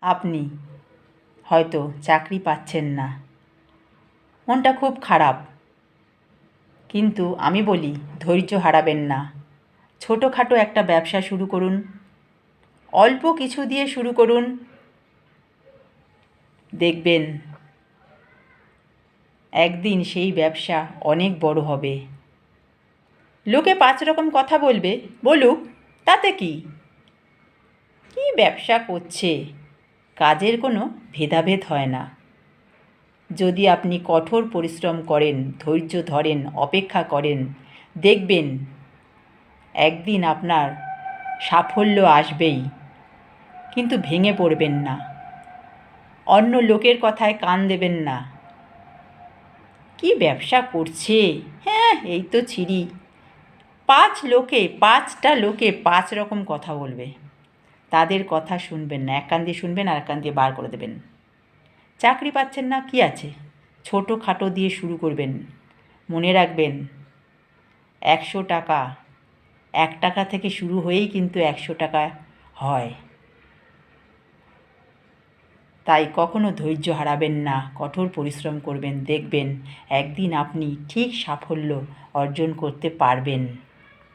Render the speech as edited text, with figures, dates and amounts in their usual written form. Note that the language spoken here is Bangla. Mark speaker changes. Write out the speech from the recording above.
Speaker 1: আপনি হয়তো চাকরি পাচ্ছেন না, মনটা খুব খারাপ, কিন্তু আমি বলি ধৈর্য হারাবেন না। ছোটোখাটো একটা ব্যবসা শুরু করুন, অল্প কিছু দিয়ে শুরু করুন, দেখবেন একদিন সেই ব্যবসা অনেক বড় হবে। লোকে 5 রকম কথা বলবে, বলুক, তাতে কি? কী ব্যবসা করছে? কাজের কোনো ভেদাভেদ হয় না। যদি আপনি কঠোর পরিশ্রম করেন, ধৈর্য ধরেন, অপেক্ষা করেন, দেখবেন একদিন আপনার সাফল্য আসবেই। কিন্তু ভেঙে পড়বেন না, অন্য লোকের কথায় কান দেবেন না। কি ব্যবসা করছে? হ্যাঁ, এই তো ছিরি। 5টা লোকে 5 রকম কথা বলবে। তাদের কথা শুনবেন না, এক কান দিয়ে শুনবেন আর এক কান দিয়ে বার করে দেবেন। চাকরি পাচ্ছেন না, কি আছে? ছোটোখাটো দিয়ে শুরু করবেন। মনে রাখবেন 100 টাকা 1 টাকা থেকে শুরু হয়েই কিন্তু 100 টাকা হয়। তাই কখনো ধৈর্য হারাবেন না, কঠোর পরিশ্রম করবেন, দেখবেন একদিন আপনি ঠিক সাফল্য অর্জন করতে পারবেন।